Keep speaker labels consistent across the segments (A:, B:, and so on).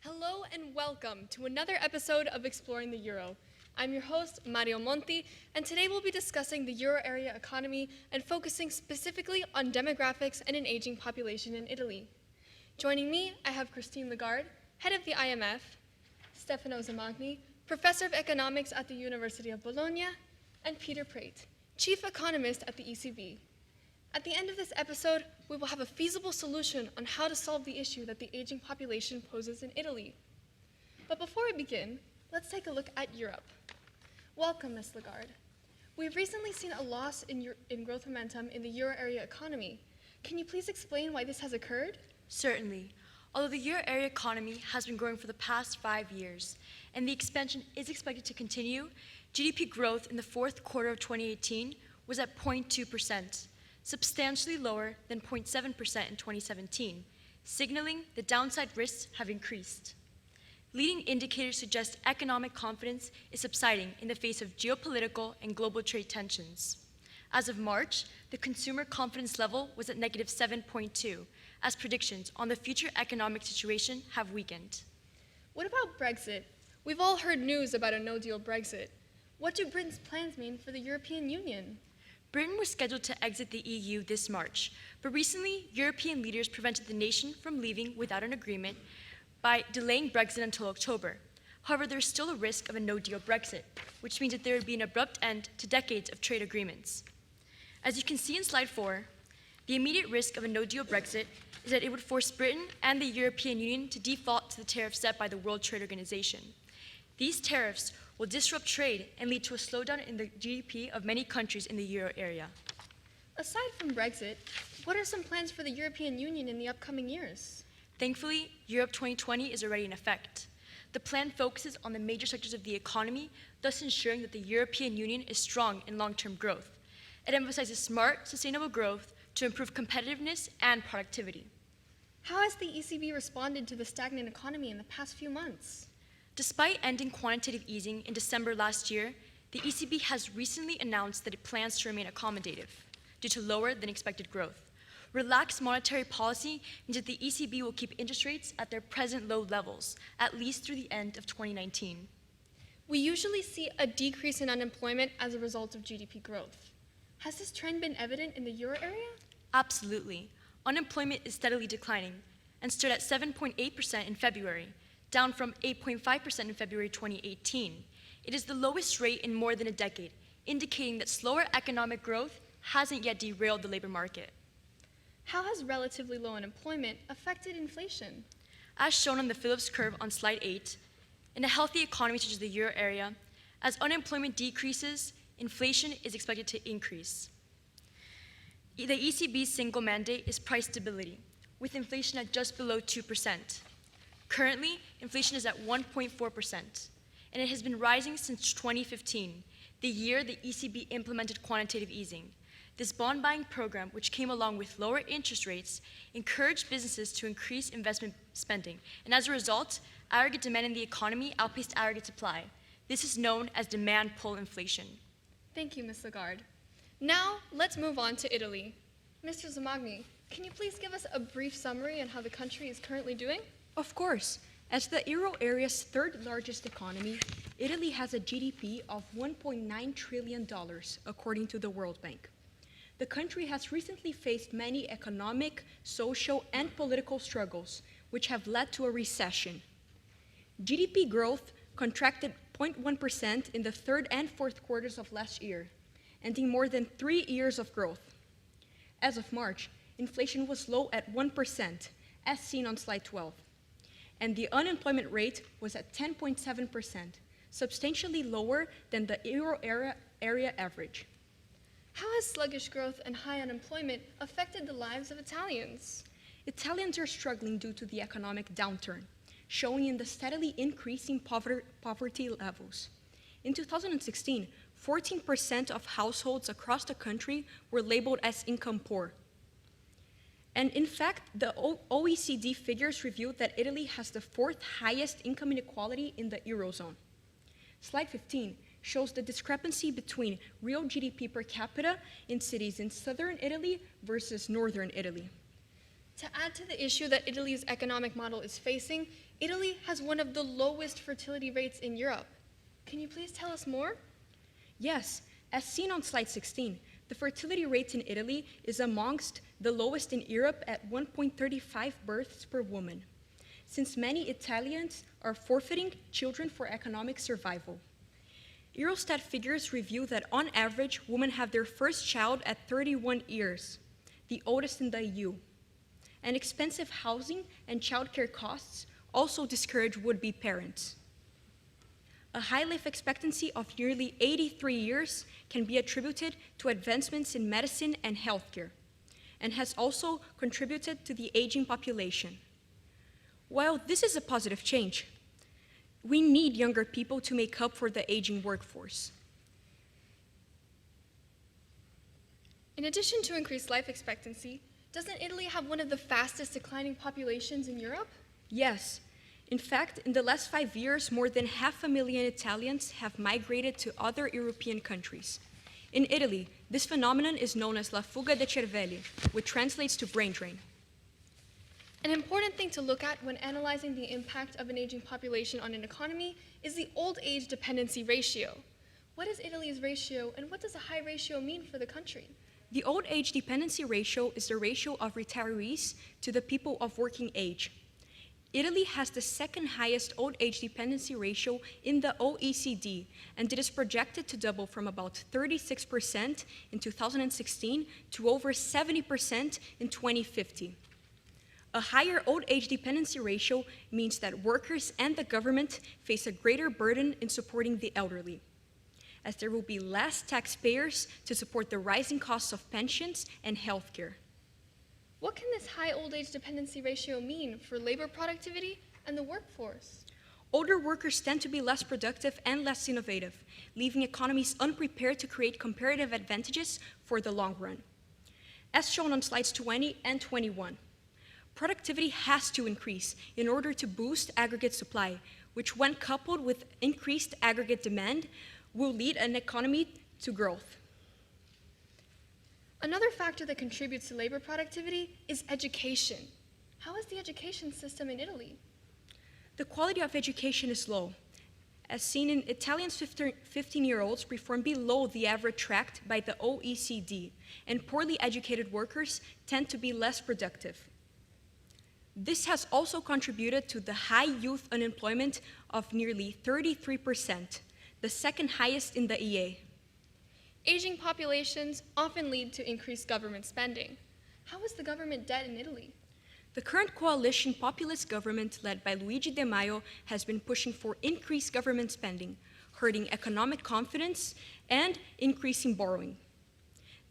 A: Hello and welcome to another episode of Exploring the Euro. I'm your host, Mario Monti, and today we'll be discussing the Euro area economy and focusing specifically on demographics and an aging population in Italy. Joining me, I have Christine Lagarde, head of the IMF, Stefano Zamagni, professor of economics at the University of Bologna, and Peter Prate, chief economist at the ECB. At the end of this episode, we will have a feasible solution on how to solve the issue that the aging population poses in Italy. But before we begin, let's take a look at Europe. Welcome, Ms. Lagarde. We've recently seen a loss in growth momentum in the euro area economy. Can you please explain why this has occurred?
B: Certainly. Although the euro area economy has been growing for the past 5 years, and the expansion is expected to continue, GDP growth in the fourth quarter of 2018 was at 0.2%. Substantially lower than 0.7% in 2017, signaling the downside risks have increased. Leading indicators suggest economic confidence is subsiding in the face of geopolitical and global trade tensions. As of March, the consumer confidence level was at negative 7.2, as predictions on the future economic situation have weakened.
A: What about Brexit? We've all heard news about a no-deal Brexit. What do Britain's plans mean for the European Union?
B: Britain was scheduled to exit the EU this March, but recently, European leaders prevented the nation from leaving without an agreement by delaying Brexit until October. However, there is still a risk of a no-deal Brexit, which means that there would be an abrupt end to decades of trade agreements. As you can see in slide 4, the immediate risk of a no-deal Brexit is that it would force Britain and the European Union to default to the tariffs set by the World Trade Organization. These tariffs will disrupt trade and lead to a slowdown in the GDP of many countries in the euro area.
A: Aside from Brexit, what are some plans for the European Union in the upcoming years?
B: Thankfully, Europe 2020 is already in effect. The plan focuses on the major sectors of the economy, thus ensuring that the European Union is strong in long-term growth. It emphasizes smart, sustainable growth to improve competitiveness and productivity.
A: How has the ECB responded to the stagnant economy in the past few months?
B: Despite ending quantitative easing in December last year, the ECB has recently announced that it plans to remain accommodative due to lower than expected growth. Relaxed monetary policy means that the ECB will keep interest rates at their present low levels, at least through the end of 2019.
A: We usually see a decrease in unemployment as a result of GDP growth. Has this trend been evident in the euro area?
B: Absolutely. Unemployment is steadily declining and stood at 7.8% in February, down from 8.5% in February 2018. It is the lowest rate in more than a decade, indicating that slower economic growth hasn't yet derailed the labor market.
A: How has relatively low unemployment affected inflation?
B: As shown on the Phillips curve on slide 8, in a healthy economy such as the euro area, as unemployment decreases, inflation is expected to increase. The ECB's single mandate is price stability, with inflation at just below 2%. Currently, inflation is at 1.4%, and it has been rising since 2015, the year the ECB implemented quantitative easing. This bond buying program, which came along with lower interest rates, encouraged businesses to increase investment spending, and as a result, aggregate demand in the economy outpaced aggregate supply. This is known as demand pull inflation.
A: Thank you, Ms. Lagarde. Now, let's move on to Italy. Mr. Zamagni, can you please give us a brief summary on how the country is currently doing?
C: Of course. As the euro area's third largest economy, Italy has a GDP of $1.9 trillion, according to the World Bank. The country has recently faced many economic, social, and political struggles, which have led to a recession. GDP growth contracted 0.1% in the third and fourth quarters of last year, ending more than 3 years of growth. As of March, inflation was low at 1%, as seen on slide 12. And the unemployment rate was at 10.7%, substantially lower than the euro area average.
A: How has sluggish growth and high unemployment affected the lives of Italians?
C: Italians are struggling due to the economic downturn, showing in the steadily increasing poverty levels. In 2016, 14% of households across the country were labeled as income poor. And in fact, the OECD figures revealed that Italy has the fourth highest income inequality in the Eurozone. Slide 15 shows the discrepancy between real GDP per capita in cities in southern Italy versus northern Italy.
A: To add to the issue that Italy's economic model is facing, Italy has one of the lowest fertility rates in Europe. Can you please tell us more?
C: Yes, as seen on slide 16, the fertility rate in Italy is amongst the lowest in Europe at 1.35 births per woman, since many Italians are forfeiting children for economic survival. Eurostat figures reveal that on average, women have their first child at 31 years, the oldest in the EU. And expensive housing and childcare costs also discourage would-be parents. A high life expectancy of nearly 83 years can be attributed to advancements in medicine and healthcare, and has also contributed to the aging population. While this is a positive change, we need younger people to make up for the aging workforce.
A: In addition to increased life expectancy, doesn't Italy have one of the fastest declining populations in Europe?
C: Yes. In fact, in the last 5 years, more than 500,000 Italians have migrated to other European countries. In Italy, this phenomenon is known as la fuga dei cervelli, which translates to brain drain.
A: An important thing to look at when analyzing the impact of an aging population on an economy is the old age dependency ratio. What is Italy's ratio, and what does a high ratio mean for the country?
C: The old age dependency ratio is the ratio of retirees to the people of working age. Italy has the second highest old age dependency ratio in the OECD, and it is projected to double from about 36% in 2016 to over 70% in 2050. A higher old age dependency ratio means that workers and the government face a greater burden in supporting the elderly, as there will be less taxpayers to support the rising costs of pensions and healthcare.
A: What can this high old age dependency ratio mean for labor productivity and the workforce?
C: Older workers tend to be less productive and less innovative, leaving economies unprepared to create comparative advantages for the long run. As shown on slides 20 and 21, productivity has to increase in order to boost aggregate supply, which when coupled with increased aggregate demand, will lead an economy to growth.
A: Another factor that contributes to labor productivity is education. How is the education system in Italy?
C: The quality of education is low. As seen in Italians 15-year-olds perform below the average tracked by the OECD, and poorly educated workers tend to be less productive. This has also contributed to the high youth unemployment of nearly 33%, the second highest in the EA.
A: Aging populations often lead to increased government spending. How is the government debt in Italy?
C: The current coalition populist government led by Luigi De Maio has been pushing for increased government spending, hurting economic confidence and increasing borrowing.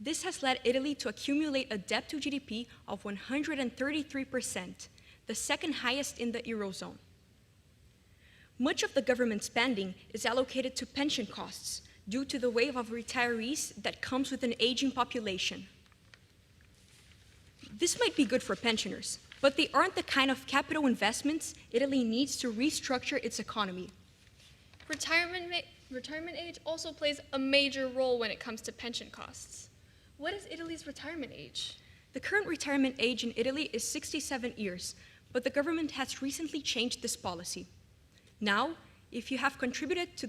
C: This has led Italy to accumulate a debt to GDP of 133%, the second highest in the Eurozone. Much of the government spending is allocated to pension costs due to the wave of retirees that comes with an aging population. This might be good for pensioners, but they aren't the kind of capital investments Italy needs to restructure its economy.
A: Retirement age also plays a major role when it comes to pension costs. What is Italy's retirement age?
C: The current retirement age in Italy is 67 years, but the government has recently changed this policy. Now, if you have contributed to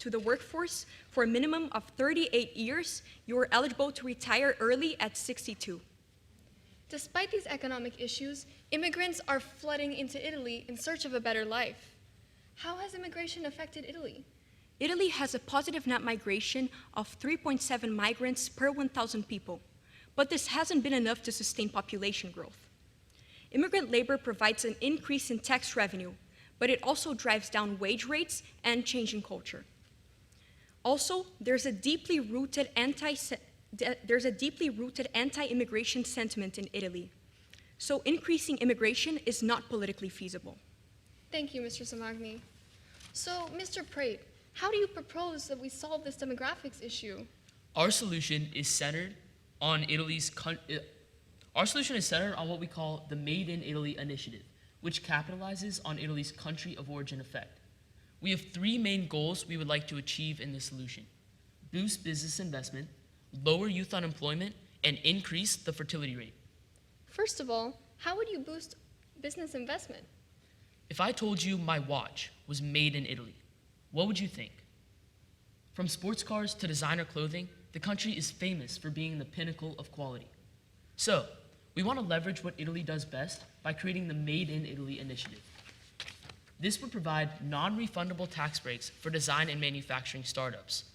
C: the workforce for a minimum of 38 years, you are eligible to retire early at 62.
A: Despite these economic issues, immigrants are flooding into Italy in search of a better life. How has immigration affected Italy?
C: Italy has a positive net migration of 3.7 migrants per 1,000 people, but this hasn't been enough to sustain population growth. Immigrant labor provides an increase in tax revenue, but it also drives down wage rates and changing culture. Also, there's a deeply rooted anti-immigration sentiment in Italy. So increasing immigration is not politically feasible.
A: Thank you, Mr. Samagni. So, Mr. Prate, how do you propose that we solve this demographics issue?
D: Our solution is centered on what we call the Made in Italy initiative, which capitalizes on Italy's country of origin effect. We have three main goals we would like to achieve in this solution: boost business investment, lower youth unemployment, and increase the fertility rate.
A: First of all, How would you boost business investment?
D: If I told you my watch was made in Italy, what would you think? From sports cars to designer clothing, the country is famous for being the pinnacle of quality. So, we want to leverage what Italy does best by creating the Made in Italy initiative. This would provide non-refundable tax breaks for design and manufacturing startups,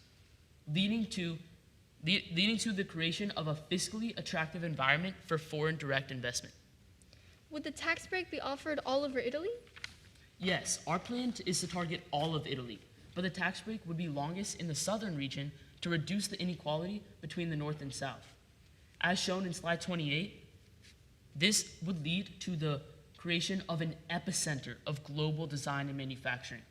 D: leading to the creation of a fiscally attractive environment for foreign direct investment.
A: Would the tax break be offered all over Italy?
D: Yes, our plan is to target all of Italy, but the tax break would be longest in the southern region to reduce the inequality between the north and south. As shown in slide 28, this would lead to the creation of an epicenter of global design and manufacturing.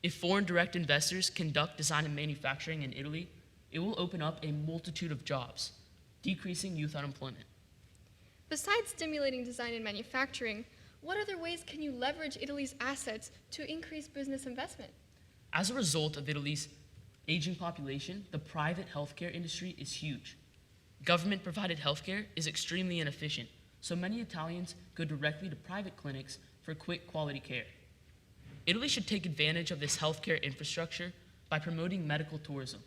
D: If foreign direct investors conduct design and manufacturing in Italy, it will open up a multitude of jobs, decreasing youth unemployment.
A: Besides stimulating design and manufacturing, what other ways can you leverage Italy's assets to increase business investment?
D: As a result of Italy's aging population, the private healthcare industry is huge. Government-provided healthcare is extremely inefficient, so many Italians go directly to private clinics for quick quality care. Italy should take advantage of this healthcare infrastructure by promoting medical tourism.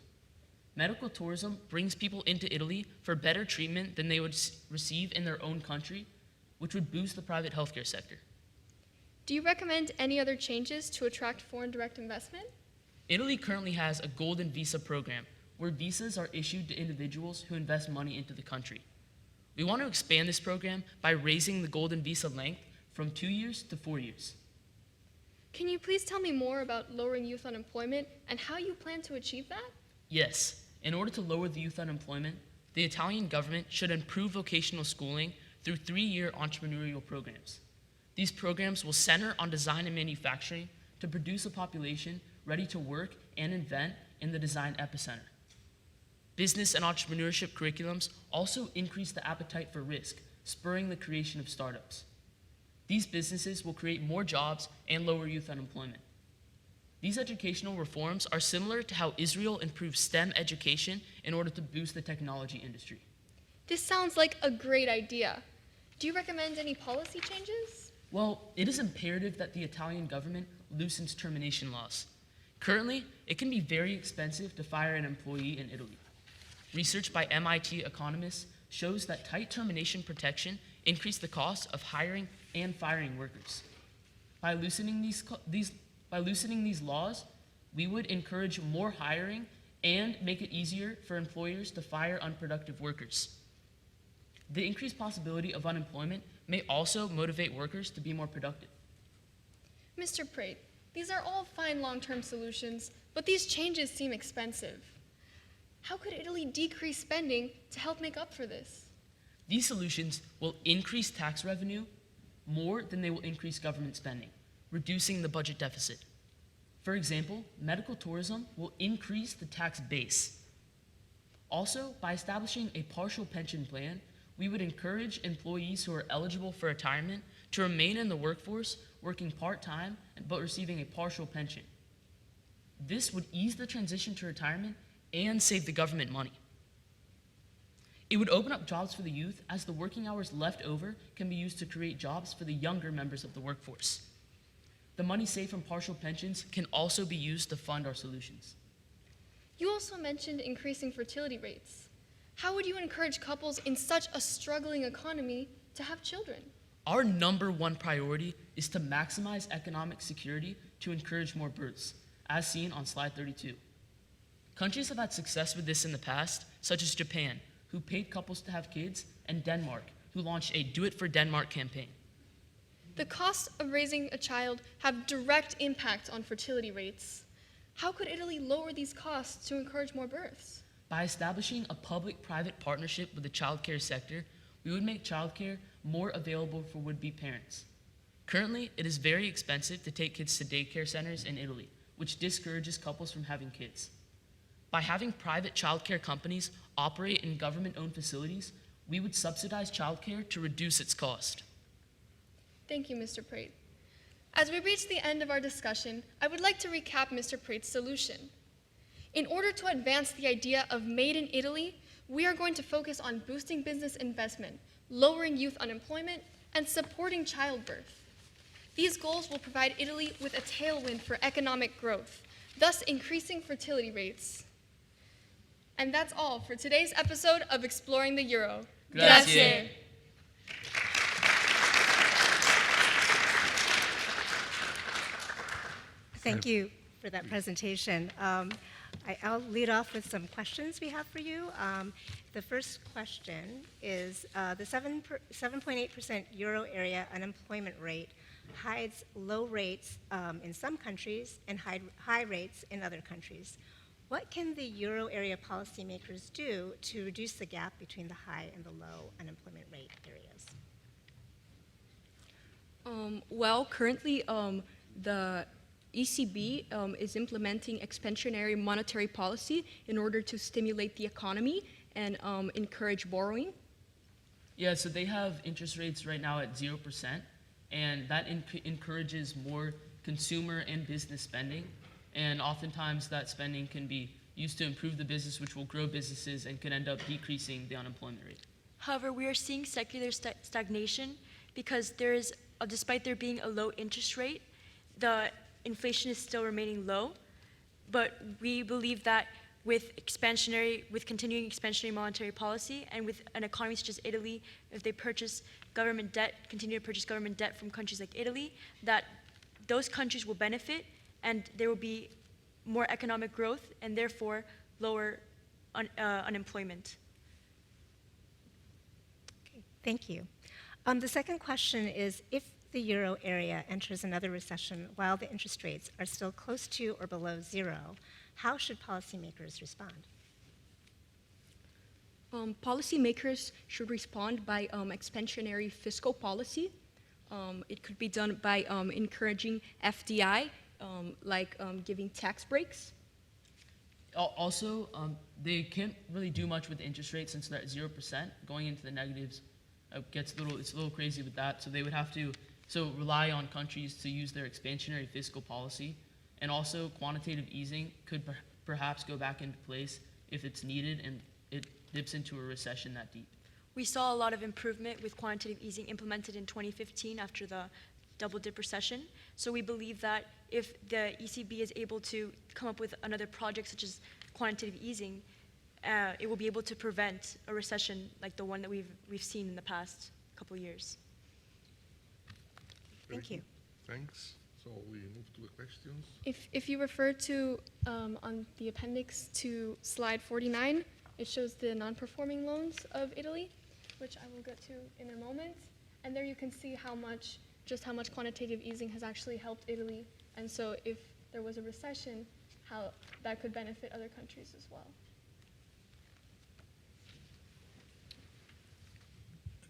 D: Medical tourism brings people into Italy for better treatment than they would receive in their own country, which would boost the private healthcare sector.
A: Do you recommend any other changes to attract foreign direct investment?
D: Italy currently has a golden visa program where visas are issued to individuals who invest money into the country. We want to expand this program by raising the golden visa length from 2 years to 4 years.
A: Can you please tell me more about lowering youth unemployment and how you plan to achieve that?
D: Yes, in order to lower the youth unemployment, the Italian government should improve vocational schooling through 3-year entrepreneurial programs. These programs will center on design and manufacturing to produce a population ready to work and invent in the design epicenter. Business and entrepreneurship curriculums also increase the appetite for risk, spurring the creation of startups. These businesses will create more jobs and lower youth unemployment. These educational reforms are similar to how Israel improved STEM education in order to boost the technology industry.
A: This sounds like a great idea. Do you recommend any policy changes?
D: Well, it is imperative that the Italian government loosens termination laws. Currently, it can be very expensive to fire an employee in Italy. Research by MIT economists shows that tight termination protection increased the cost of hiring and firing workers. By loosening these laws, we would encourage more hiring and make it easier for employers to fire unproductive workers. The increased possibility of unemployment may also motivate workers to be more productive.
A: Mr. Prate, these are all fine long-term solutions, but these changes seem expensive. How could Italy decrease spending to help make up for this?
D: These solutions will increase tax revenue more than they will increase government spending, reducing the budget deficit. For example, medical tourism will increase the tax base. Also, by establishing a partial pension plan, we would encourage employees who are eligible for retirement to remain in the workforce, working part-time, but receiving a partial pension. This would ease the transition to retirement and save the government money. It would open up jobs for the youth, as the working hours left over can be used to create jobs for the younger members of the workforce. The money saved from partial pensions can also be used to fund our solutions.
A: You also mentioned increasing fertility rates. How would you encourage couples in such a struggling economy to have children?
D: Our number one priority is to maximize economic security to encourage more births, as seen on slide 32. Countries have had success with this in the past, such as Japan, who paid couples to have kids, and Denmark, who launched a Do It for Denmark campaign.
A: The costs of raising a child have direct impact on fertility rates. How could Italy lower these costs to encourage more births?
D: By establishing a public-private partnership with the childcare sector, we would make childcare more available for would-be parents. Currently, it is very expensive to take kids to daycare centers in Italy, which discourages couples from having kids. By having private childcare companies operate in government-owned facilities, we would subsidize childcare to reduce its cost.
A: Thank you, Mr. Prate. As we reach the end of our discussion, I would like to recap Mr. Prate's solution. In order to advance the idea of Made in Italy, we are going to focus on boosting business investment, lowering youth unemployment, and supporting childbirth. These goals will provide Italy with a tailwind for economic growth, thus increasing fertility rates. And that's all for today's episode of Exploring the Euro.
D: Grazie.
E: Thank you for that presentation. I'll lead off with some questions we have for you. The first question is, the 7.8% euro area unemployment rate hides low rates in some countries and high rates in other countries. What can the euro area policymakers do to reduce the gap between the high and the low unemployment rate areas?
C: Well, currently, the ECB is implementing expansionary monetary policy in order to stimulate the economy and encourage borrowing.
D: Yeah, so they have interest rates right now at 0%, and that encourages more consumer and business spending. And oftentimes that spending can be used to improve the business, which will grow businesses and can end up decreasing the unemployment rate.
B: However, we are seeing secular stagnation because despite there being a low interest rate, the inflation is still remaining low. But we believe that with continuing expansionary monetary policy and with an economy such as Italy, if they continue to purchase government debt from countries like Italy, that those countries will benefit and there will be more economic growth and therefore lower unemployment.
E: Okay, thank you. The second question is, if the euro area enters another recession while the interest rates are still close to or below zero, how should policymakers respond?
C: Policymakers should respond by expansionary fiscal policy. It could be done by encouraging FDI, like giving tax breaks.
D: Also, they can't really do much with the interest rate since they're at 0%. Going into the negatives it's a little crazy with that. So they would have to rely on countries to use their expansionary fiscal policy. And also quantitative easing could perhaps go back into place if it's needed and it dips into a recession that deep.
B: We saw a lot of improvement with quantitative easing implemented in 2015 after the double dip recession. So we believe that if the ECB is able to come up with another project such as quantitative easing, it will be able to prevent a recession like the one that we've seen in the past couple years.
E: Thank you.
F: Thanks. So we move to the questions.
A: If you refer to on the appendix to slide 49, it shows the non-performing loans of Italy, which I will get to in a moment. And there you can see how much quantitative easing has actually helped Italy. And so if there was a recession, how that could benefit other countries as well.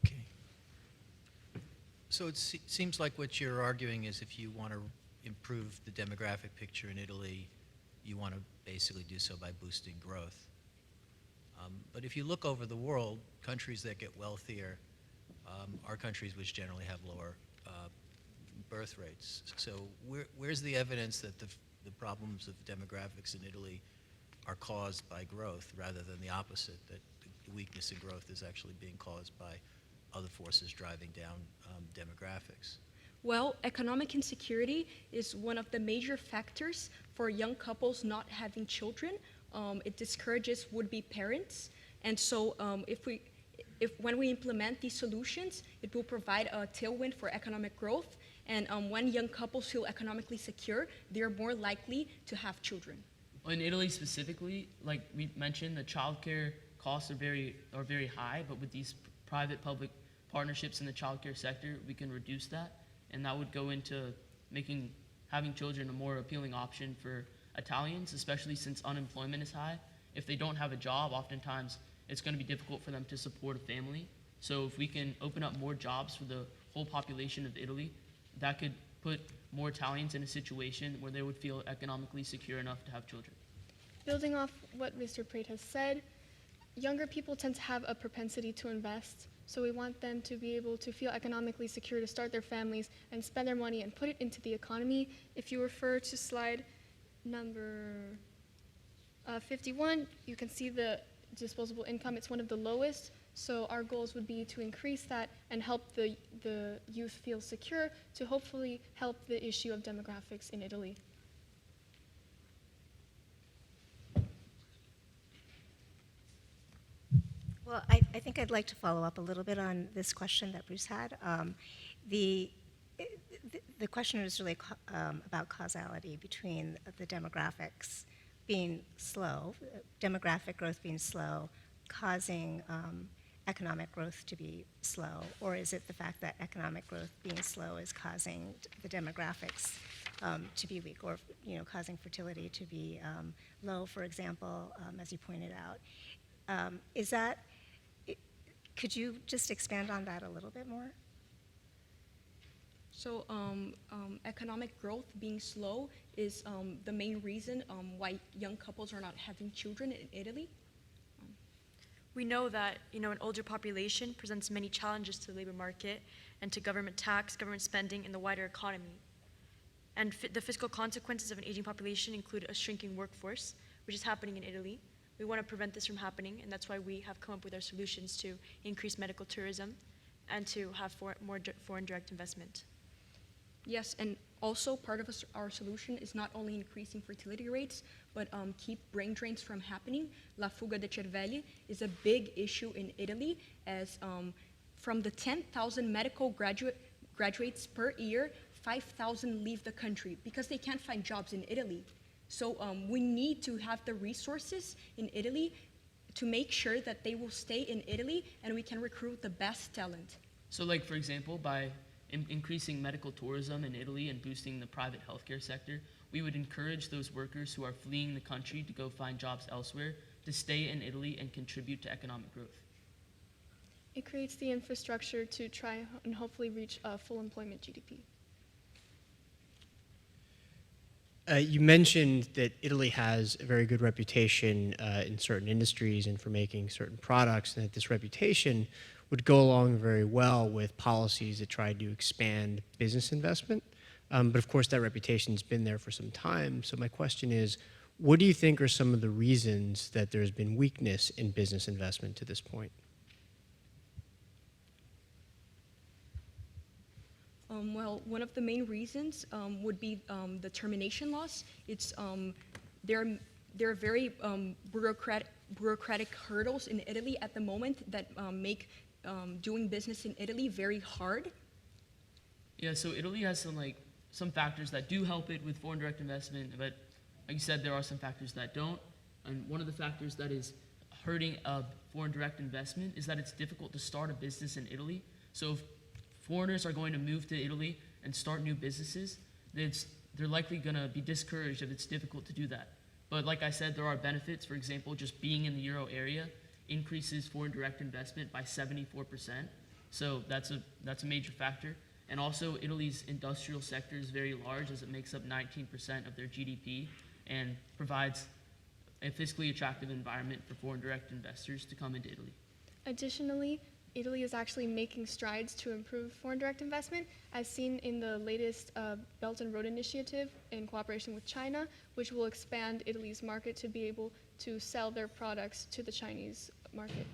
G: Okay. So it seems like what you're arguing is if you want to improve the demographic picture in Italy, you want to basically do so by boosting growth. But if you look over the world, countries that get wealthier are countries which generally have lower birth rates. So where's the evidence that the problems of demographics in Italy are caused by growth rather than the opposite, that the weakness in growth is actually being caused by other forces driving down demographics?
C: Well, economic insecurity is one of the major factors for young couples not having children. It discourages would-be parents. And so when we implement these solutions, it will provide a tailwind for economic growth. And when young couples feel economically secure, they're more likely to have children.
D: In Italy specifically, like we mentioned, the childcare costs are very high, but with these private-public partnerships in the childcare sector, we can reduce that, and that would go into making having children a more appealing option for Italians, especially since unemployment is high. If they don't have a job, oftentimes it's going to be difficult for them to support a family. So if we can open up more jobs for the whole population of Italy, that could put more Italians in a situation where they would feel economically secure enough to have children.
A: Building off what Mr. Prate has said, younger people tend to have a propensity to invest. So we want them to be able to feel economically secure to start their families and spend their money and put it into the economy. If you refer to slide number 51, you can see the disposable income. It's one of the lowest. So our goals would be to increase that and help the youth feel secure to hopefully help the issue of demographics in Italy.
E: Well, I think I'd like to follow up a little bit on this question that Bruce had. The, the question is really about causality between the demographics being slow, demographic growth being slow, causing economic growth to be slow, or is it the fact that economic growth being slow is causing the demographics to be weak, or causing fertility to be low, for example, as you pointed out? Could you just expand on that a little bit more?
C: So economic growth being slow is the main reason why young couples are not having children in Italy.
B: We know that an older population presents many challenges to the labor market and to government tax, government spending, and the wider economy. And the fiscal consequences of an aging population include a shrinking workforce, which is happening in Italy. We want to prevent this from happening, and that's why we have come up with our solutions to increase medical tourism and to have more foreign direct investment.
C: Yes, and also part of our solution is not only increasing fertility rates, but keep brain drains from happening. La fuga de cervelli is a big issue in Italy, as from the 10,000 medical graduates per year, 5,000 leave the country because they can't find jobs in Italy. So we need to have the resources in Italy to make sure that they will stay in Italy and we can recruit the best talent.
D: So like, for example, by increasing medical tourism in Italy and boosting the private healthcare sector, we would encourage those workers who are fleeing the country to go find jobs elsewhere to stay in Italy and contribute to economic growth.
A: It creates the infrastructure to try and hopefully reach full employment GDP.
H: You mentioned that Italy has a very good reputation in certain industries and for making certain products, and that this reputation would go along very well with policies that try to expand business investment. But of course, that reputation's been there for some time. So my question is, what do you think are some of the reasons that there's been weakness in business investment to this point?
C: Well, one of the main reasons would be the termination laws. It's there are very bureaucratic hurdles in Italy at the moment that make doing business in Italy very hard.
D: Yeah, so Italy has some factors that do help it with foreign direct investment, but like you said, there are some factors that don't. And one of the factors that is hurting foreign direct investment is that it's difficult to start a business in Italy. So if foreigners are going to move to Italy and start new businesses, they're likely going to be discouraged if it's difficult to do that. But like I said, there are benefits. For example, just being in the euro area increases foreign direct investment by 74%. So that's a major factor. And also, Italy's industrial sector is very large, as it makes up 19% of their GDP and provides a fiscally attractive environment for foreign direct investors to come into Italy.
A: Additionally, Italy is actually making strides to improve foreign direct investment, as seen in the latest Belt and Road Initiative in cooperation with China, which will expand Italy's market to be able to sell their products to the Chinese market.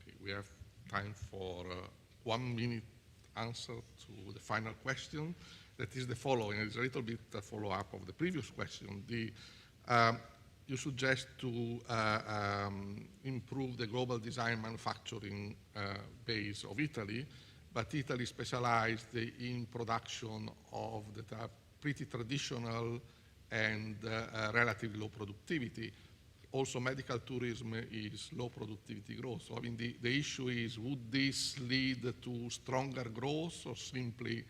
F: Okay, we have time for 1 minute answer to the final question. That is the following. It's a little bit a follow-up of the previous question. You suggest to improve the global design manufacturing base of Italy, but Italy specialized in production of that are pretty traditional and relatively low productivity. Also, medical tourism is low productivity growth. So, I mean, the issue is, would this lead to stronger growth or simply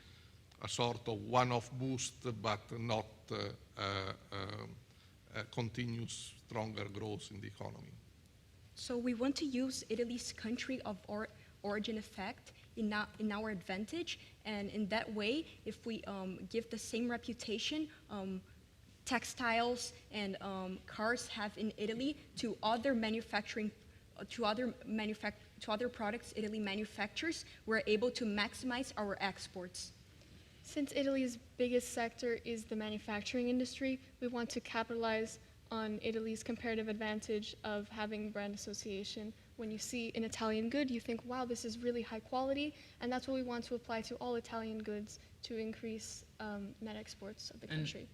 F: a sort of one-off boost, but not continuous stronger growth in the economy?
C: So we want to use Italy's country of origin effect in our advantage, and in that way, if we give the same reputation textiles and cars have in Italy to other products Italy manufactures, we're able to maximize our exports.
A: Since Italy's biggest sector is the manufacturing industry, we want to capitalize on Italy's comparative advantage of having brand association when you see an Italian good, you think, wow, this is really high quality, and that's what we want to apply to all Italian goods to increase net exports of the
D: And
A: country.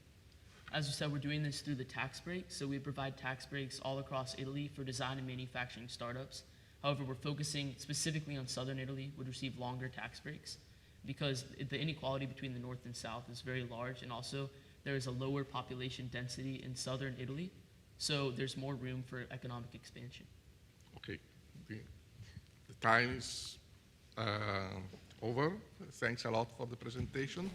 D: As you said, we're doing this through the tax break. So we provide tax breaks all across Italy for design and manufacturing startups. However, we're focusing specifically on southern Italy, would receive longer tax breaks because the inequality between the north and south is very large, and also there is a lower population density in southern Italy, so there's more room for economic expansion.
F: Okay, the time is over. Thanks a lot for the presentation.